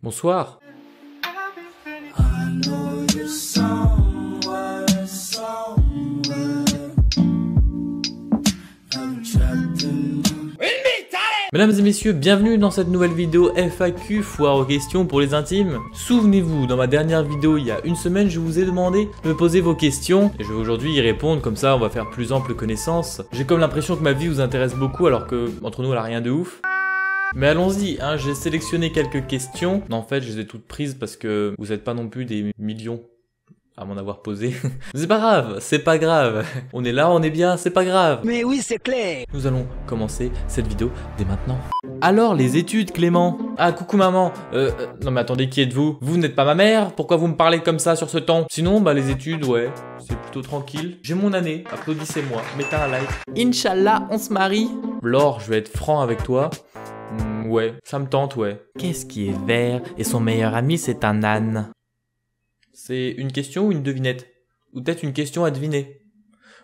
Bonsoir. Mesdames et messieurs, bienvenue dans cette nouvelle vidéo FAQ, foire aux questions pour les intimes. Souvenez-vous, dans ma dernière vidéo il y a une semaine, je vous ai demandé de me poser vos questions et je vais aujourd'hui y répondre, comme ça on va faire plus ample connaissance. J'ai comme l'impression que ma vie vous intéresse beaucoup alors que entre nous elle a rien de ouf. Mais allons-y, hein, j'ai sélectionné quelques questions. En fait, je les ai toutes prises parce que vous n'êtes pas non plus des millions à m'en avoir posé. C'est pas grave, c'est pas grave. On est là, on est bien, c'est pas grave. Mais oui, c'est clair. Nous allons commencer cette vidéo dès maintenant. Alors, les études, Clément? Ah, coucou maman. Non mais attendez, qui êtes-vous? Vous n'êtes pas ma mère? Pourquoi vous me parlez comme ça sur ce ton? Sinon, bah les études, ouais, c'est plutôt tranquille. J'ai mon année, applaudissez-moi, mettez un like. Inch'Allah, on se marie. Laure, je vais être franc avec toi. Ouais, ça me tente, ouais. Qu'est-ce qui est vert et son meilleur ami c'est un âne? C'est une question ou une devinette? Ou peut-être une question à deviner?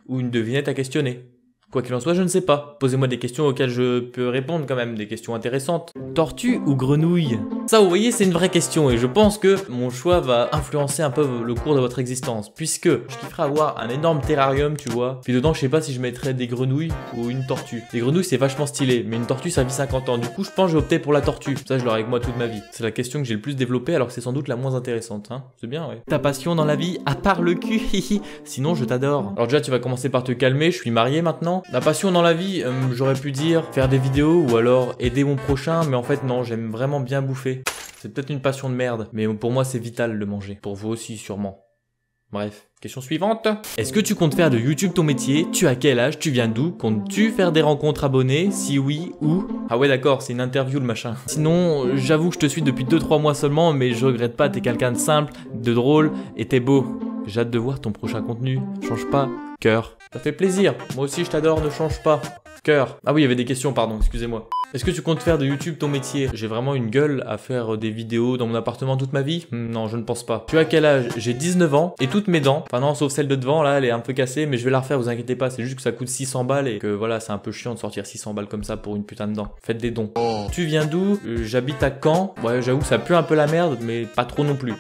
Ou une devinette à questionner? Quoi qu'il en soit, je ne sais pas. Posez-moi des questions auxquelles je peux répondre quand même, des questions intéressantes. Tortue ou grenouille? Ça, vous voyez, c'est une vraie question et je pense que mon choix va influencer un peu le cours de votre existence. Puisque je kifferais avoir un énorme terrarium, tu vois. Puis dedans, je sais pas si je mettrais des grenouilles ou une tortue. Les grenouilles, c'est vachement stylé, mais une tortue, ça vit 50 ans. Du coup, je pense que je vais opter pour la tortue. Ça, je l'aurai avec moi toute ma vie. C'est la question que j'ai le plus développée alors que c'est sans doute la moins intéressante, hein. C'est bien, ouais. Ta passion dans la vie, à part le cul, hihi. Sinon, je t'adore. Alors déjà, tu vas commencer par te calmer, je suis marié maintenant. La passion dans la vie, j'aurais pu dire faire des vidéos ou alors aider mon prochain, mais en fait non, j'aime vraiment bien bouffer. C'est peut-être une passion de merde, mais pour moi c'est vital de manger. Pour vous aussi sûrement. Bref, question suivante. Est-ce que tu comptes faire de YouTube ton métier? Tu as quel âge? Tu viens d'où? Comptes-tu faire des rencontres abonnés? Si oui, où? Ah ouais d'accord, c'est une interview le machin. Sinon, j'avoue que je te suis depuis 2-3 mois seulement, mais je regrette pas, t'es quelqu'un de simple, de drôle, et t'es beau. J'ai hâte de voir ton prochain contenu. Change pas. Cœur. Ça fait plaisir. Moi aussi je t'adore, ne change pas. Cœur. Ah oui, il y avait des questions, pardon, excusez-moi. Est-ce que tu comptes faire de YouTube ton métier? J'ai vraiment une gueule à faire des vidéos dans mon appartement toute ma vie? Non, je ne pense pas. Tu as quel âge? J'ai 19 ans et toutes mes dents, enfin non, sauf celle de devant, là, elle est un peu cassée, mais je vais la refaire, vous inquiétez pas, c'est juste que ça coûte 600 balles et que voilà, c'est un peu chiant de sortir 600 balles comme ça pour une putain de dent. Faites des dons. Tu viens d'où? J'habite à Caen. Ouais, j'avoue, ça pue un peu la merde, mais pas trop non plus.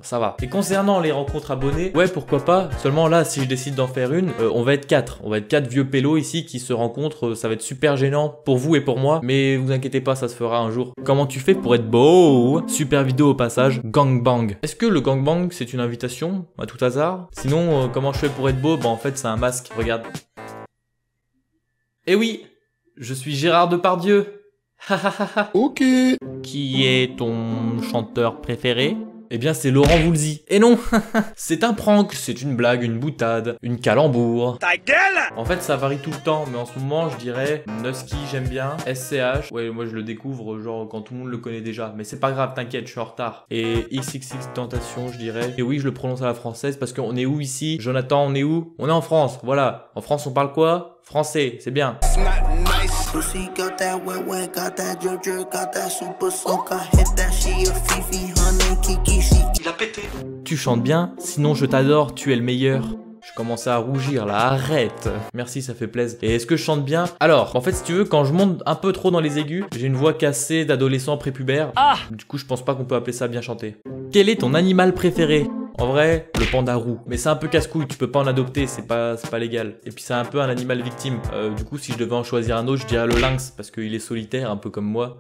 Ça va. Et concernant les rencontres abonnées, ouais pourquoi pas, seulement là si je décide d'en faire une, on va être 4. On va être 4 vieux pélos ici qui se rencontrent, ça va être super gênant pour vous et pour moi, mais vous inquiétez pas, ça se fera un jour. Comment tu fais pour être beau? Super vidéo au passage, gangbang. Est-ce que le gangbang c'est une invitation à tout hasard? Sinon, comment je fais pour être beau? Bah en fait c'est un masque, regarde. Eh oui, je suis Gérard Depardieu. Ok. Qui est ton chanteur préféré? Eh bien c'est Laurent Voulzy. Et non, c'est un prank, c'est une blague, une boutade, une calembour. Ta gueule! En fait ça varie tout le temps, mais en ce moment je dirais Nusky j'aime bien, SCH, ouais moi je le découvre genre quand tout le monde le connaît déjà, mais c'est pas grave, t'inquiète, je suis en retard. Et XXX Tentation je dirais, et oui je le prononce à la française parce qu'on est où ici? Jonathan, on est où? On est en France, voilà. En France on parle quoi? Français, c'est bien. Il a pété. Tu chantes bien, sinon je t'adore, tu es le meilleur. Je commençais à rougir là, arrête. Merci, ça fait plaisir. Et est-ce que je chante bien? Alors, en fait, si tu veux, quand je monte un peu trop dans les aigus, j'ai une voix cassée d'adolescent prépubère. Ah! Du coup, je pense pas qu'on peut appeler ça bien chanter. Quel est ton animal préféré? En vrai, le panda roux. Mais c'est un peu casse-couille, tu peux pas en adopter, c'est pas légal. Et puis c'est un peu un animal victime. Du coup, si je devais en choisir un autre, je dirais le lynx, parce qu'il est solitaire, un peu comme moi.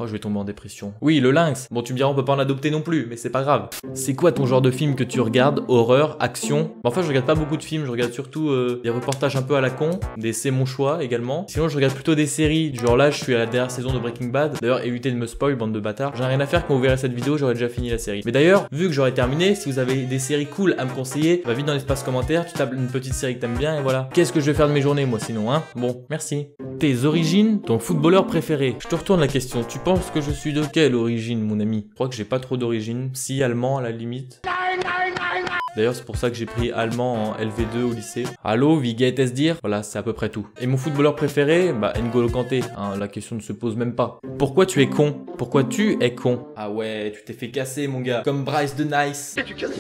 Oh, je vais tomber en dépression. Oui, le lynx. Bon, tu me diras, on peut pas en adopter non plus, mais c'est pas grave. C'est quoi ton genre de film que tu regardes? Horreur, action? Enfin, je regarde pas beaucoup de films, je regarde surtout des reportages un peu à la con, des C'est mon choix également. Sinon, je regarde plutôt des séries. Genre là, je suis à la dernière saison de Breaking Bad. D'ailleurs, évitez de me spoil, bande de bâtards. J'en ai rien à faire quand vous verrez cette vidéo, j'aurais déjà fini la série. Mais d'ailleurs, vu que j'aurais terminé, si vous avez des séries cool à me conseiller, va vite dans l'espace commentaire, tu tapes une petite série que t'aimes bien et voilà. Qu'est-ce que je vais faire de mes journées, moi, sinon, hein? Bon, merci. Tes origines, ton footballeur préféré. Je te retourne la question. Tu penses que je suis de quelle origine, mon ami? Je crois que j'ai pas trop d'origine. Si, allemand à la limite. D'ailleurs, c'est pour ça que j'ai pris allemand en LV2 au lycée. Allô, wie geht es dir? Voilà, c'est à peu près tout. Et mon footballeur préféré? Bah, N'Golo Kanté. Hein, la question ne se pose même pas. Pourquoi tu es con? Pourquoi tu es con? Ah ouais, tu t'es fait casser, mon gars. Comme Bryce de Nice. Et tu casses.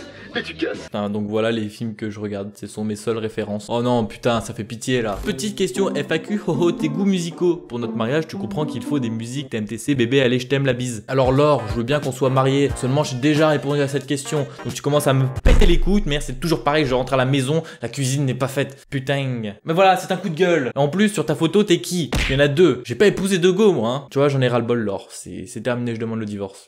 Putain, donc voilà les films que je regarde. Ce sont mes seules références. Oh non, putain, ça fait pitié, là. Petite question FAQ, tes goûts musicaux. Pour notre mariage, tu comprends qu'il faut des musiques TMTC, bébé, allez, je t'aime, la bise. Alors Laure, je veux bien qu'on soit mariés. Seulement, j'ai déjà répondu à cette question. Donc tu commences à me péter les couilles. Mais c'est toujours pareil, je rentre à la maison, la cuisine n'est pas faite. Putain. Mais voilà, c'est un coup de gueule. En plus, sur ta photo, t'es qui? Il y en a deux. J'ai pas épousé de go, moi. Hein. Tu vois, j'en ai ras-le-bol, Laure. C'est terminé, je demande le divorce.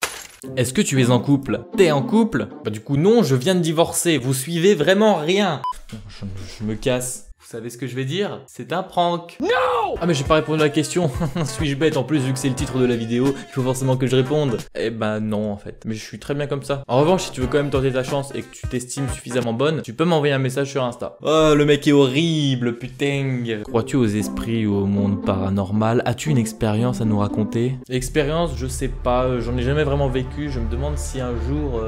Est-ce que tu es en couple? T'es en couple? Bah du coup non, je viens de divorcer. Vous suivez vraiment rien. Je me casse. Vous savez ce que je vais dire? C'est un prank. Non! Ah mais j'ai pas répondu à la question. Suis-je bête? En plus, vu que c'est le titre de la vidéo, il faut forcément que je réponde. Eh ben non en fait. Mais je suis très bien comme ça. En revanche, si tu veux quand même tenter ta chance et que tu t'estimes suffisamment bonne, tu peux m'envoyer un message sur Insta. Oh, le mec est horrible, putain. Crois-tu aux esprits ou au monde paranormal? As-tu une expérience à nous raconter? Expérience, je sais pas. J'en ai jamais vraiment vécu. Je me demande si un jour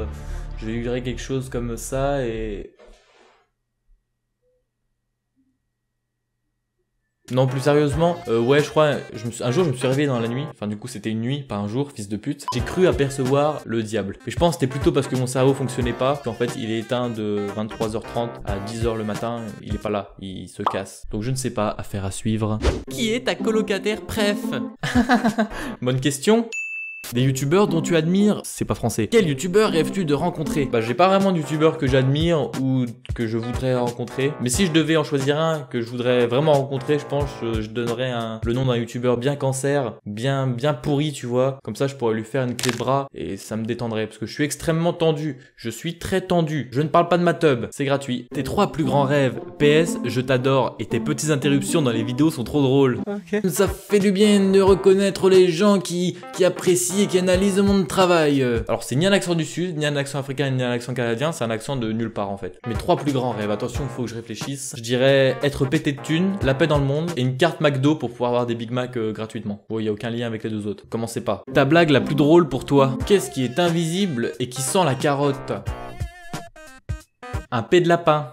je vivrai quelque chose comme ça et... Non, plus sérieusement, ouais, je crois, un jour je me suis réveillé dans la nuit, enfin du coup c'était une nuit, pas un jour, fils de pute. J'ai cru apercevoir le diable. Et je pense que c'était plutôt parce que mon cerveau fonctionnait pas, qu'en fait il est éteint de 23h30 à 10h le matin, il est pas là, il se casse. Donc je ne sais pas, affaire à suivre. Qui est ta colocataire préf? Bonne question. Des youtubeurs dont tu admires, c'est pas français. Quel youtubeur rêves-tu de rencontrer? Bah j'ai pas vraiment de youtubeur que j'admire ou que je voudrais rencontrer. Mais si je devais en choisir un que je voudrais vraiment rencontrer, je pense que je donnerais le nom d'un youtubeur bien cancer, bien pourri, tu vois. Comme ça je pourrais lui faire une clé de bras et ça me détendrait parce que je suis extrêmement tendu. Je suis très tendu. Je ne parle pas de ma tub, c'est gratuit. Tes 3 plus grands rêves. PS, je t'adore et tes petites interruptions dans les vidéos sont trop drôles. Okay. Ça fait du bien de reconnaître les gens qui apprécient et qui analyse mon travail. Alors c'est ni un accent du sud, ni un accent africain, ni un accent canadien, c'est un accent de nulle part en fait. Mes 3 plus grands rêves, attention, il faut que je réfléchisse. Je dirais être pété de thunes, la paix dans le monde et une carte McDo pour pouvoir avoir des Big Mac gratuitement. Bon, il n'y a aucun lien avec les deux autres. Commencez pas. Ta blague la plus drôle pour toi. Qu'est-ce qui est invisible et qui sent la carotte? Un pet de lapin.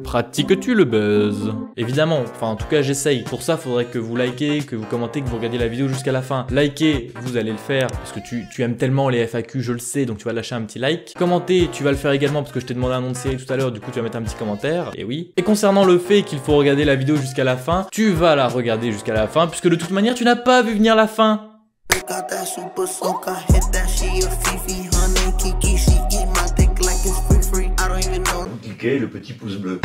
Pratiques-tu le buzz? Évidemment, enfin en tout cas j'essaye. Pour ça faudrait que vous likez, que vous commentez, que vous regardiez la vidéo jusqu'à la fin. Likez, vous allez le faire parce que tu aimes tellement les FAQ, je le sais, donc tu vas lâcher un petit like. Commenter, tu vas le faire également parce que je t'ai demandé un nom de série tout à l'heure, du coup tu vas mettre un petit commentaire, et oui. Et concernant le fait qu'il faut regarder la vidéo jusqu'à la fin, tu vas la regarder jusqu'à la fin puisque de toute manière tu n'as pas vu venir la fin. Cliquez le petit pouce bleu.